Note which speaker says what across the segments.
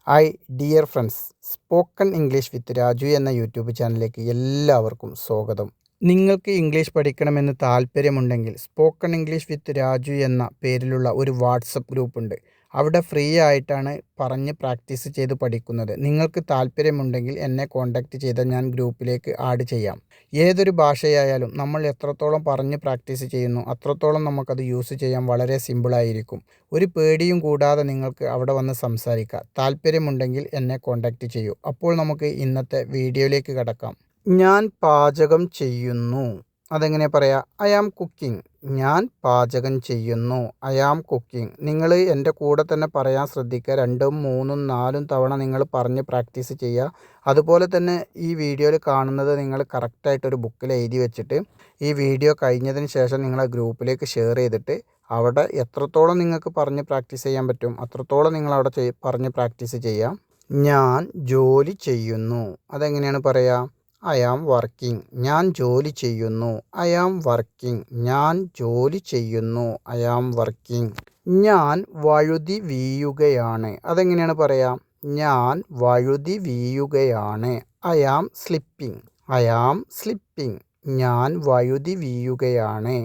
Speaker 1: Hi dear friends, spoken English with Raju എന്ന YouTube ചാനലിലേക്ക് എല്ലാവർക്കും സ്വാഗതം. നിങ്ങൾക്ക് ഇംഗ്ലീഷ് പഠിക്കണമെന്ന് താല്പര്യമുണ്ടെങ്കിൽ സ്പോക്കൺ ഇംഗ്ലീഷ് വിത്ത് രാജു എന്ന പേരിലുള്ള ഒരു വാട്സപ്പ് ഗ്രൂപ്പുണ്ട്. അവിടെ ഫ്രീ ആയിട്ടാണ് പറഞ്ഞ് പ്രാക്ടീസ് ചെയ്ത് പഠിക്കുന്നത്. നിങ്ങൾക്ക് താല്പര്യമുണ്ടെങ്കിൽ എന്നെ കോൺടാക്റ്റ് ചെയ്താൽ ഞാൻ ഗ്രൂപ്പിലേക്ക് ആഡ് ചെയ്യാം. ഏതൊരു ഭാഷയായാലും നമ്മൾ എത്രത്തോളം പറഞ്ഞ് പ്രാക്ടീസ് ചെയ്യുന്നു അത്രത്തോളം നമുക്കത് യൂസ് ചെയ്യാൻ വളരെ സിമ്പിളായിരിക്കും. ഒരു പേടിയും കൂടാതെ നിങ്ങൾക്ക് അവിടെ വന്ന് സംസാരിക്കാം. താല്പര്യമുണ്ടെങ്കിൽ എന്നെ കോൺടാക്റ്റ് ചെയ്യൂ. അപ്പോൾ നമുക്ക് ഇന്നത്തെ വീഡിയോയിലേക്ക് കടക്കാം. ഞാൻ പാചകം ചെയ്യുന്നു. അതെങ്ങനെ പറയാം? I am cooking. ഞാൻ പാചകം ചെയ്യുന്നു. I am cooking. നിങ്ങൾ എൻ്റെ കൂടെ തന്നെ പറയാൻ ശ്രദ്ധിക്കുക. 2, 3, 4 തവണ നിങ്ങൾ പറഞ്ഞ് പ്രാക്ടീസ് ചെയ്യുക. അതുപോലെ തന്നെ ഈ വീഡിയോയിൽ കാണുന്നത് നിങ്ങൾ കറക്റ്റായിട്ടൊരു ബുക്കിൽ എഴുതി വെച്ചിട്ട് ഈ വീഡിയോ കഴിഞ്ഞതിന് ശേഷം നിങ്ങൾ ആ ഗ്രൂപ്പിലേക്ക് ഷെയർ ചെയ്തിട്ട് അവിടെ എത്രത്തോളം നിങ്ങൾക്ക് പറഞ്ഞ് പ്രാക്ടീസ് ചെയ്യാൻ പറ്റും അത്രത്തോളം നിങ്ങളവിടെ പറഞ്ഞ് പ്രാക്ടീസ് ചെയ്യുക. ഞാൻ ജോലി ചെയ്യുന്നു. അതെങ്ങനെയാണ് പറയുക? I am working. ഞാൻ ജോലി ചെയ്യുന്നു. I am working. ഞാൻ ജോലി ചെയ്യുന്നു. I am working. ഞാൻ വഴുതി വീഴുകയാണ്. അതെങ്ങനെയാണ് പറയുക? ഞാൻ വഴുതി വീഴുകയാണ്. I am slipping. I am slipping. ഞാൻ വഴുതി വീഴുകയാണ്.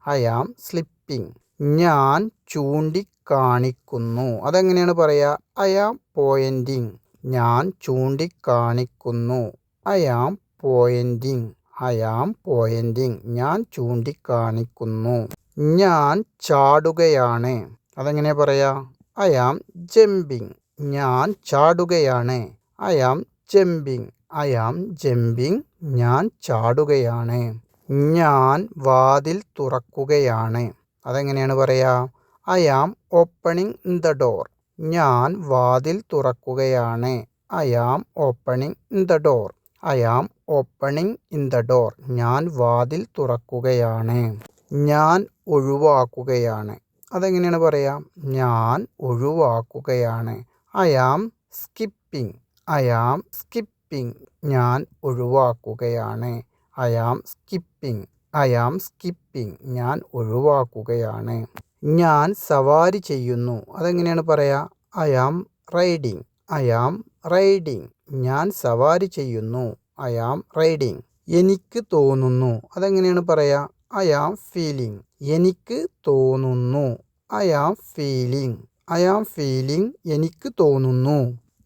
Speaker 1: I am slipping. ഞാൻ ചൂണ്ടിക്കാണിക്കുന്നു. അതെങ്ങനെയാണ് പറയുക? I am pointing. ഞാൻ ചൂണ്ടിക്കാണിക്കുന്നു. I am pointing. I am pointing. ഞാൻ ചൂണ്ടിക്കാണിക്കുന്നു. ഞാൻ ചാടുകയാണ്. അതെങ്ങനെ പറയാ? I am jumping. ഞാൻ ചാടുകയാണ്. I am jumping. I am jumping. ഞാൻ ചാടുകയാണ്. ഞാൻ വാതിൽ തുറക്കുകയാണ്. അതെങ്ങനെയാണ് പറയാ? I am opening the door. ഞാൻ വാതിൽ തുറക്കുകയാണ്. I am opening the door. I am opening in the door. ഞാൻ വാതിൽ തുറക്കുകയാണ്. ഞാൻ ഒഴിവാക്കുകയാണ്. അതെങ്ങനെയാണ് പറയുക? ഞാൻ ഒഴിവാക്കുകയാണ്. I am skipping. I am skipping. ഞാൻ ഒഴിവാക്കുകയാണ്. I am skipping. I am skipping. ഞാൻ ഒഴിവാക്കുകയാണ്. ഞാൻ സവാരി ചെയ്യുന്നു. അതെങ്ങനെയാണ് പറയുക? I am riding. I am riding. ഞാൻ സവാരി ചെയ്യുന്നു. I am riding. എനിക്ക് തോന്നുന്നു. അതെങ്ങനെയാണ് പറയുക? I am feeling. എനിക്ക് തോന്നുന്നു. I am feeling. I am feeling. എനിക്ക് തോന്നുന്നു.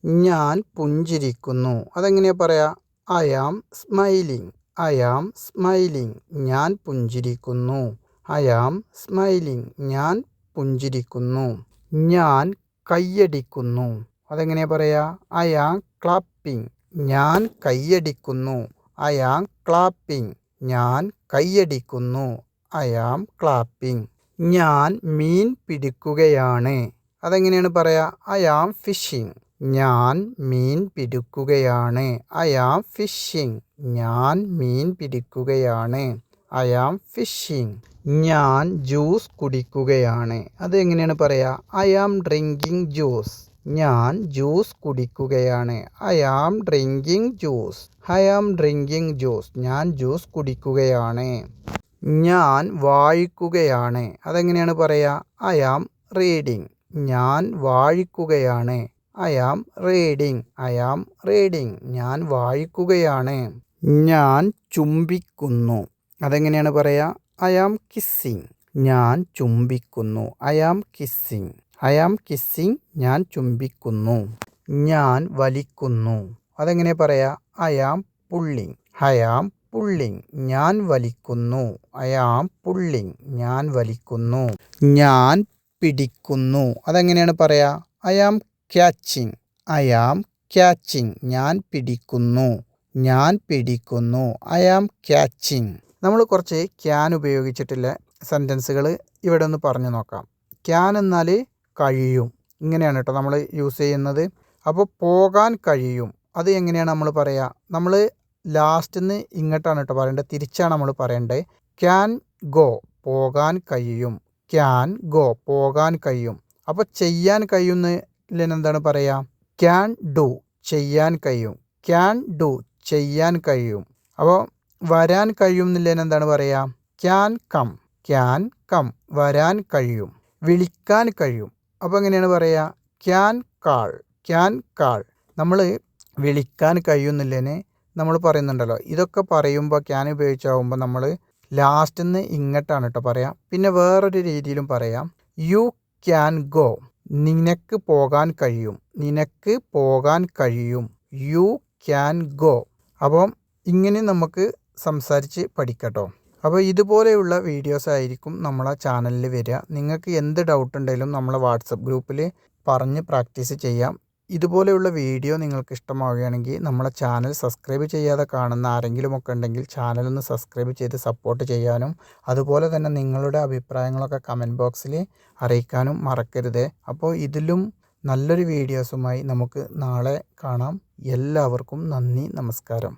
Speaker 1: ഞാൻ പുഞ്ചിരിക്കുന്നു. അതെങ്ങനെയാണ് പറയുക? I am smiling. I am smiling. ഞാൻ പുഞ്ചിരിക്കുന്നു. I am smiling. ഞാൻ പുഞ്ചിരിക്കുന്നു. ഞാൻ കയ്യടിക്കുന്നു. അതെങ്ങനെയാണ് പറയുക? I am clapping. ഞാൻ കയ്യടിക്കുന്നു. I am clapping. ഞാൻ കയ്യടിക്കുന്നു. I am clapping. ഞാൻ മീൻ പിടിക്കുകയാണ്. അതെങ്ങനെയാണ് പറയുക? I am fishing. ഞാൻ മീൻ പിടിക്കുകയാണ്. I am fishing. ഞാൻ മീൻ പിടിക്കുകയാണ്. I am fishing. ഞാൻ ജ്യൂസ് കുടിക്കുകയാണ്. അതെങ്ങനെയാണ് പറയുക? I am drinking juice. ഞാൻ ജ്യൂസ് കുടിക്കുകയാണ്. I am drinking juice. I am drinking juice. ഞാൻ ജ്യൂസ് കുടിക്കുകയാണ്. ഞാൻ വായിക്കുകയാണ്. അതെങ്ങനെയാണ് പറയുക? I am reading. ഞാൻ വായിക്കുകയാണ്. I am reading. I am reading. ഞാൻ വായിക്കുകയാണ്. ഞാൻ ചുംബിക്കുന്നു. അതെങ്ങനെയാണ് പറയുക? I am kissing. ഞാൻ ചുംബിക്കുന്നു. I am kissing. I am kissing. ഞാൻ ചുംബിക്കുന്നു. ഞാൻ വലിക്കുന്നു. അതെങ്ങനെ പറയാ? I am pulling. I am pulling. ഞാൻ വലിക്കുന്നു. I am pulling. ഞാൻ വലിക്കുന്നു. ഞാൻ പിടിക്കുന്നു. അതെങ്ങനെയാണ് പറയാ? I am catching. I am catching. ഞാൻ പിടിക്കുന്നു. ഞാൻ പിടിക്കുന്നു. I am catching. നമ്മൾ കുറച്ച് ക്യാൻ ഉപയോഗിച്ചിട്ടുള്ള സെൻറ്റൻസുകൾ ഇവിടെ ഒന്ന് പറഞ്ഞു നോക്കാം. ക്യാൻ എന്നാൽ കഴിയും, ഇങ്ങനെയാണ് കേട്ടോ നമ്മൾ യൂസ് ചെയ്യുന്നത്. അപ്പോൾ പോകാൻ കഴിയും, അത് എങ്ങനെയാണ് നമ്മൾ പറയുക? നമ്മൾ ലാസ്റ്റിൽ നിന്ന് ഇങ്ങോട്ടാണ് കേട്ടോ പറയേണ്ടത്, തിരിച്ചാണ് നമ്മൾ പറയേണ്ടത്. ക്യാൻ ഗോ, പോകാൻ കഴിയും. ക്യാൻ ഗോ, പോകാൻ കഴിയും. അപ്പോൾ ചെയ്യാൻ കഴിയുന്നതിൽ എന്താണ് പറയുക? ക്യാൻ ഡു, ചെയ്യാൻ കഴിയും. ക്യാൻ ഡു, ചെയ്യാൻ കഴിയും. അപ്പോൾ വരാൻ കഴിയുന്നില്ല എന്താണ് പറയുക? Can come. ക്യാൻ കം, വരാൻ കഴിയും. വിളിക്കാൻ കഴിയും. അപ്പോൾ എങ്ങനെയാണ് പറയുക? Can call. ക്യാൻ കാൾ നമ്മൾ വിളിക്കാൻ കഴിയുന്നില്ലേന് നമ്മൾ പറയുന്നുണ്ടല്ലോ. ഇതൊക്കെ പറയുമ്പോൾ ക്യാൻ ഉപയോഗിച്ചാകുമ്പോൾ നമ്മൾ ലാസ്റ്റിൽ നിന്ന് ഇങ്ങോട്ടാണ് കേട്ടോ പറയാം. പിന്നെ വേറൊരു രീതിയിലും പറയാം. യു ക്യാൻ ഗോ, നിനക്ക് പോകാൻ കഴിയും, നിനക്ക് പോകാൻ കഴിയും. You can go. അപ്പം ഇങ്ങനെ നമുക്ക് സംസാരിച്ച് പഠിക്കട്ടോ. അപ്പോൾ ഇതുപോലെയുള്ള വീഡിയോസ് ആയിരിക്കും നമ്മളെ ചാനലിൽ വരിക. നിങ്ങൾക്ക് എന്ത് ഡൗട്ട് ഉണ്ടെങ്കിലും നമ്മളെ വാട്സപ്പ് ഗ്രൂപ്പിൽ പറഞ്ഞ് പ്രാക്ടീസ് ചെയ്യാം. ഇതുപോലെയുള്ള വീഡിയോ നിങ്ങൾക്ക് ഇഷ്ടമാവുകയാണെങ്കിൽ നമ്മളെ ചാനൽ സബ്സ്ക്രൈബ് ചെയ്യാതെ കാണുന്ന ആരെങ്കിലുമൊക്കെ ഉണ്ടെങ്കിൽ ചാനലൊന്ന് സബ്സ്ക്രൈബ് ചെയ്ത് സപ്പോർട്ട് ചെയ്യാനും അതുപോലെ തന്നെ നിങ്ങളുടെ അഭിപ്രായങ്ങളൊക്കെ കമൻറ്റ് ബോക്സിൽ അറിയിക്കാനും മറക്കരുത്. അപ്പോൾ ഇതിലും നല്ലൊരു വീഡിയോസുമായി നമുക്ക് നാളെ കാണാം. എല്ലാവർക്കും നന്ദി, നമസ്കാരം.